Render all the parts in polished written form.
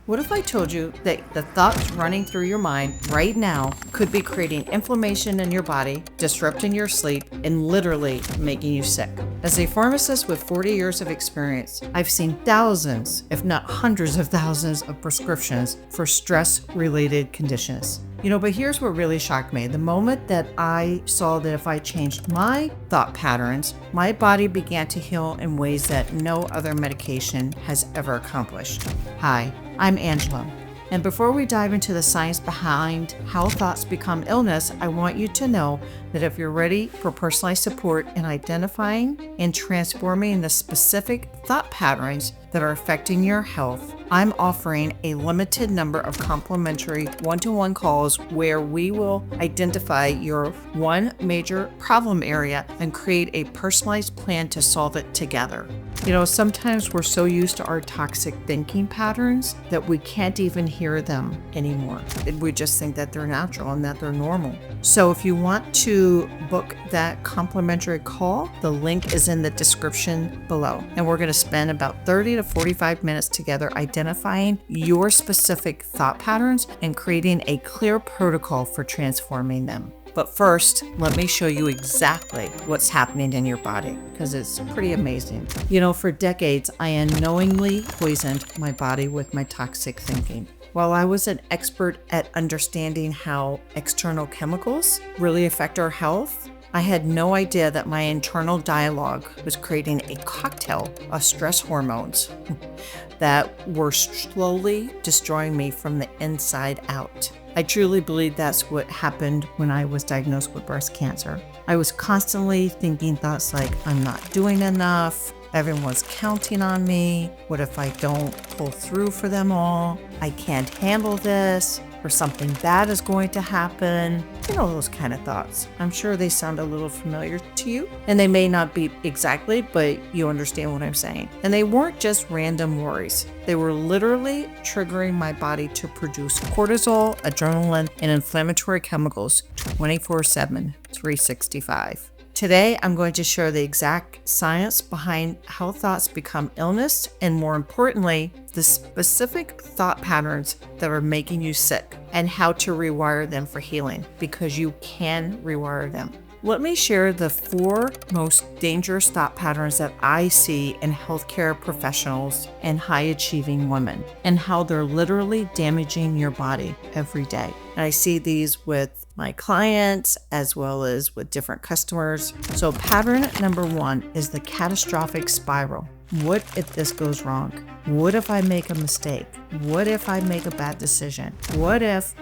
What if I told you that the thoughts running through your mind right now could be creating inflammation in your body, disrupting your sleep, and literally making you sick? As a pharmacist with 40 years of experience, I've seen thousands, if not hundreds of thousands of prescriptions for stress-related conditions. But here's what really shocked me. The moment that I saw that if I changed my thought patterns, my body began to heal in ways that no other medication has ever accomplished. Hi, I'm Angela. And before we dive into the science behind how thoughts become illness, I want you to know that if you're ready for personalized support in identifying and transforming the specific thought patterns that are affecting your health, I'm offering a limited number of complimentary one-to-one calls where we will identify your one major problem area and create a personalized plan to solve it together. Sometimes we're so used to our toxic thinking patterns that we can't even hear them anymore. We just think that they're natural and that they're normal. So if you want to book that complimentary call, the link is in the description below. And we're going to spend about 30 to 45 minutes together identifying your specific thought patterns and creating a clear protocol for transforming them. But first, let me show you exactly what's happening in your body, because it's pretty amazing. For decades, I unknowingly poisoned my body with my toxic thinking. While I was an expert at understanding how external chemicals really affect our health, I had no idea that my internal dialogue was creating a cocktail of stress hormones that were slowly destroying me from the inside out. I truly believe that's what happened when I was diagnosed with breast cancer. I was constantly thinking thoughts like, I'm not doing enough, everyone's counting on me, what if I don't pull through for them all, I can't handle this, or something bad is going to happen. Those kind of thoughts. I'm sure they sound a little familiar to you, and they may not be exactly, but you understand what I'm saying. And they weren't just random worries. They were literally triggering my body to produce cortisol, adrenaline, and inflammatory chemicals 24/7, 365. Today, I'm going to share the exact science behind how thoughts become illness, and more importantly, the specific thought patterns that are making you sick and how to rewire them for healing, because you can rewire them. Let me share the 4 most dangerous thought patterns that I see in healthcare professionals and high-achieving women, and how they're literally damaging your body every day. And I see these with my clients as well as with different customers. So pattern number 1 is the catastrophic spiral. What if this goes wrong? What if I make a mistake? What if I make a bad decision? What if?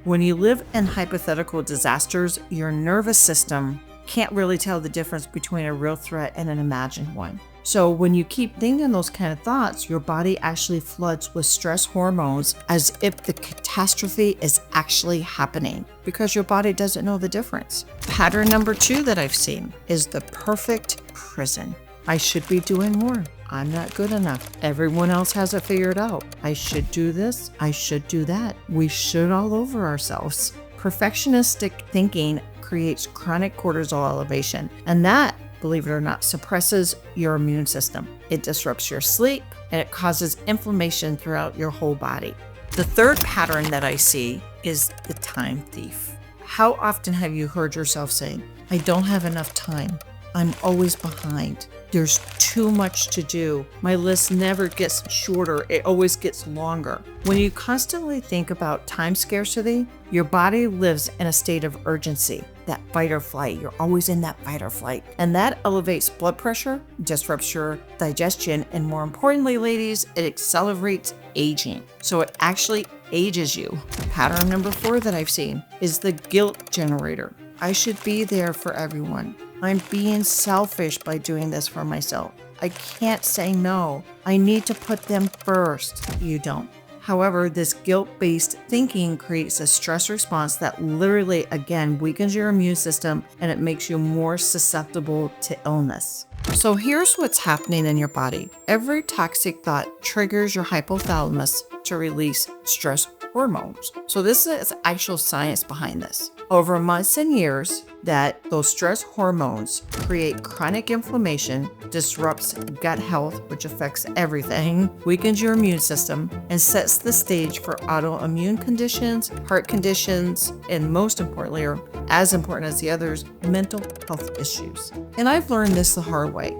When you live in hypothetical disasters, your nervous system can't really tell the difference between a real threat and an imagined one. So when you keep thinking those kind of thoughts, your body actually floods with stress hormones as if the catastrophe is actually happening, because your body doesn't know the difference. Pattern number 2 that I've seen is the perfect prison. I should be doing more. I'm not good enough. Everyone else has it figured out. I should do this. I should do that. We should all over ourselves. Perfectionistic thinking creates chronic cortisol elevation, and that, believe it or not, suppresses your immune system. It disrupts your sleep, and it causes inflammation throughout your whole body. The third pattern that I see is the time thief. How often have you heard yourself saying, I don't have enough time. I'm always behind. There's too much to do. My list never gets shorter. It always gets longer. When you constantly think about time scarcity, your body lives in a state of urgency, that fight or flight. You're always in that fight or flight. And that elevates blood pressure, disrupts your digestion, and more importantly, ladies, it accelerates aging. So it actually ages you. Pattern number 4 that I've seen is the guilt generator. I should be there for everyone. I'm being selfish by doing this for myself. I can't say no. I need to put them first. You don't. However, this guilt-based thinking creates a stress response that literally, again, weakens your immune system, and it makes you more susceptible to illness. So here's what's happening in your body. Every toxic thought triggers your hypothalamus to release stress hormones. So this is actual science behind this. Over months and years, that those stress hormones create chronic inflammation, disrupts gut health, which affects everything, weakens your immune system, and sets the stage for autoimmune conditions, heart conditions, and most importantly, or as important as the others, mental health issues. And I've learned this the hard way,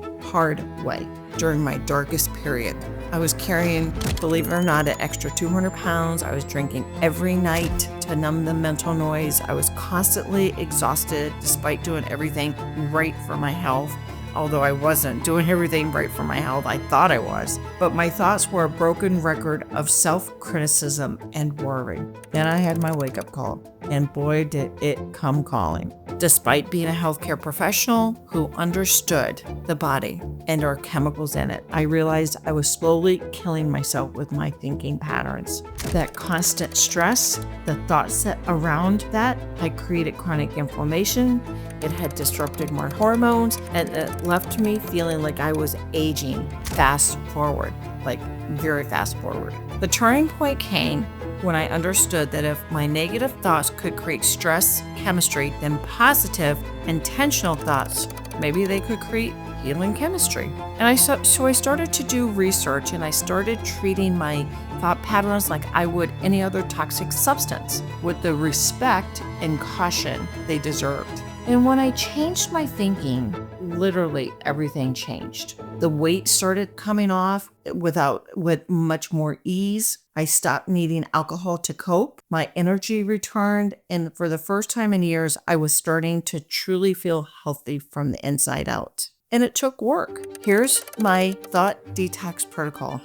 during my darkest period. I was carrying, believe it or not, an extra 200 pounds. I was drinking every night to numb the mental noise. I was constantly exhausted despite doing everything right for my health. Although I wasn't doing everything right for my health, I thought I was. But my thoughts were a broken record of self-criticism and worry. Then I had my wake-up call, and boy, did it come calling. Despite being a healthcare professional who understood the body and our chemicals in it, I realized I was slowly killing myself with my thinking patterns. That constant stress, the thoughts that around that had created chronic inflammation. It had disrupted my hormones, and it left me feeling like I was aging fast forward, like very fast forward. The turning point came when I understood that if my negative thoughts could create stress chemistry, then positive, intentional thoughts, maybe they could create healing chemistry. And so I started to do research, and I started treating my thought patterns like I would any other toxic substance, with the respect and caution they deserved. And when I changed my thinking, literally everything changed. The weight started coming off with much more ease. I stopped needing alcohol to cope. My energy returned. And for the first time in years, I was starting to truly feel healthy from the inside out. And it took work. Here's my thought detox protocol,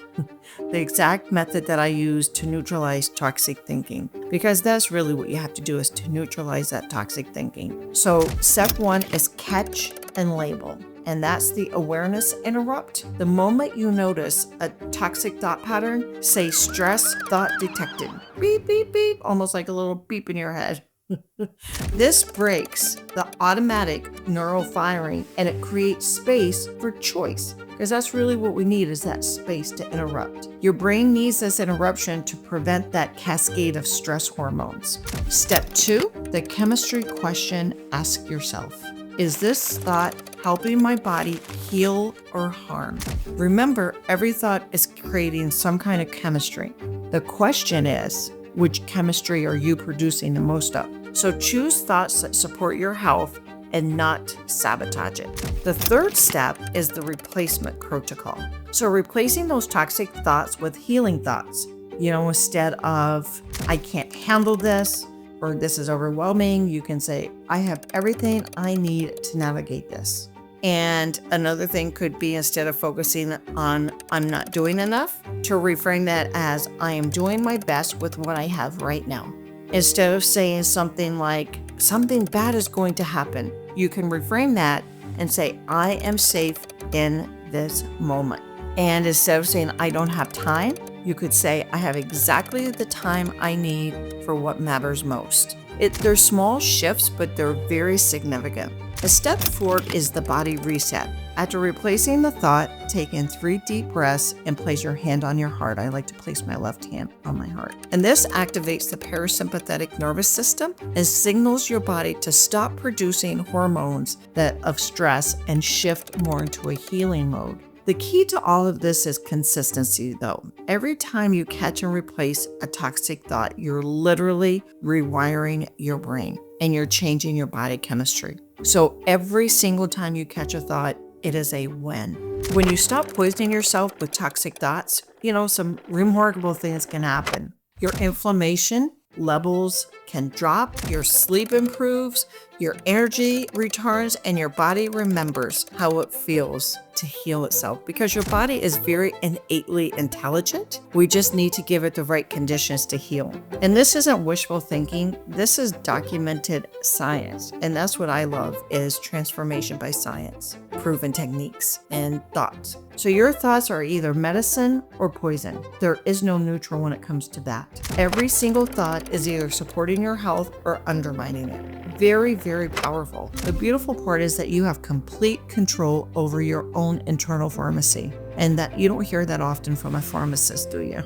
the exact method that I use to neutralize toxic thinking, because that's really what you have to do, is to neutralize that toxic thinking. So step 1 is catch and label. And that's the awareness interrupt. The moment you notice a toxic thought pattern, say stress thought detected. Beep, beep, beep, almost like a little beep in your head. This breaks the automatic neural firing, and it creates space for choice, because that's really what we need, is that space to interrupt. Your brain needs this interruption to prevent that cascade of stress hormones. Step 2, the chemistry question. Ask yourself, is this thought helping my body heal or harm? Remember, every thought is creating some kind of chemistry. The question is, which chemistry are you producing the most of? So choose thoughts that support your health and not sabotage it. The third step is the replacement protocol. So replacing those toxic thoughts with healing thoughts. Instead of, I can't handle this, or this is overwhelming, you can say, I have everything I need to navigate this. And another thing could be, instead of focusing on I'm not doing enough, to reframe that as I am doing my best with what I have right now. Instead of saying something like something bad is going to happen, you can reframe that and say I am safe in this moment. And instead of saying I don't have time, you could say I have exactly the time I need for what matters most. They're small shifts, but they're very significant. A step 4 is the body reset. After replacing the thought, take in 3 deep breaths and place your hand on your heart. I like to place my left hand on my heart. And this activates the parasympathetic nervous system and signals your body to stop producing hormones of stress and shift more into a healing mode. The key to all of this is consistency, though. Every time you catch and replace a toxic thought, you're literally rewiring your brain and you're changing your body chemistry. So every single time you catch a thought, it is a win. When you stop poisoning yourself with toxic thoughts, some remarkable things can happen. Your inflammation levels can drop, your sleep improves, your energy returns, and your body remembers how it feels to heal itself, because your body is very innately intelligent. We just need to give it the right conditions to heal. And this isn't wishful thinking. This is documented science. And that's what I love, is transformation by science, proven techniques and thoughts. So your thoughts are either medicine or poison. There is no neutral when it comes to that. Every single thought is either supporting your health or undermining it. Very, very powerful. The beautiful part is that you have complete control over your own internal pharmacy. And that you don't hear that often from a pharmacist, do you?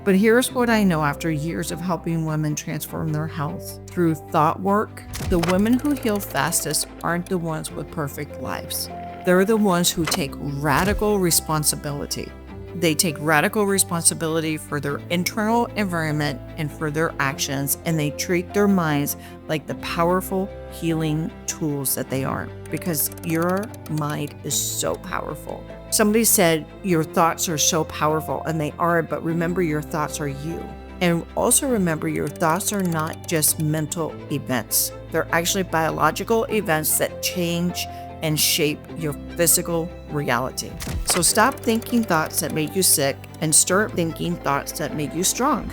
But here's what I know after years of helping women transform their health through thought work. The women who heal fastest aren't the ones with perfect lives. They're the ones who take radical responsibility. They take radical responsibility for their internal environment and for their actions, and they treat their minds like the powerful healing tools that they are, because your mind is so powerful. Somebody said your thoughts are so powerful, and they are, but remember, your thoughts are you. And also remember, your thoughts are not just mental events. They're actually biological events that change and shape your physical reality. So stop thinking thoughts that make you sick and start thinking thoughts that make you strong.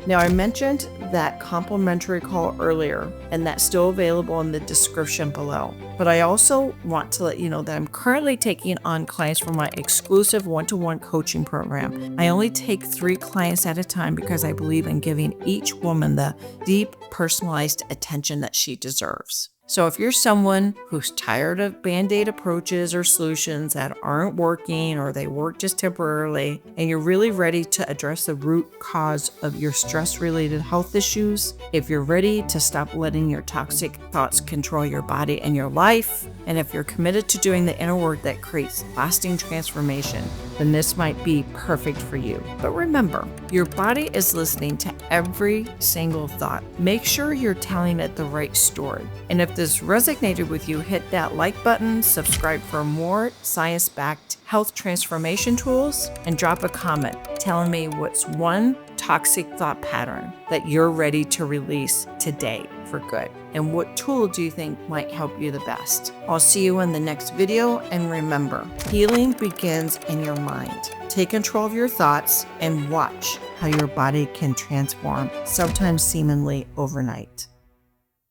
Now, I mentioned that complimentary call earlier, and that's still available in the description below. But I also want to let you know that I'm currently taking on clients for my exclusive one-to-one coaching program. I only take 3 clients at a time because I believe in giving each woman the deep, personalized attention that she deserves. So if you're someone who's tired of Band-Aid approaches or solutions that aren't working, or they work just temporarily, and you're really ready to address the root cause of your stress-related health issues, if you're ready to stop letting your toxic thoughts control your body and your life, and if you're committed to doing the inner work that creates lasting transformation, then this might be perfect for you. But remember, your body is listening to every single thought. Make sure you're telling it the right story. And if this resonated with you, hit that like button, subscribe for more science-backed health transformation tools, and drop a comment telling me what's one toxic thought pattern that you're ready to release today for good. And what tool do you think might help you the best? I'll see you in the next video, and remember, healing begins in your mind. Take control of your thoughts and watch how your body can transform, sometimes seemingly overnight.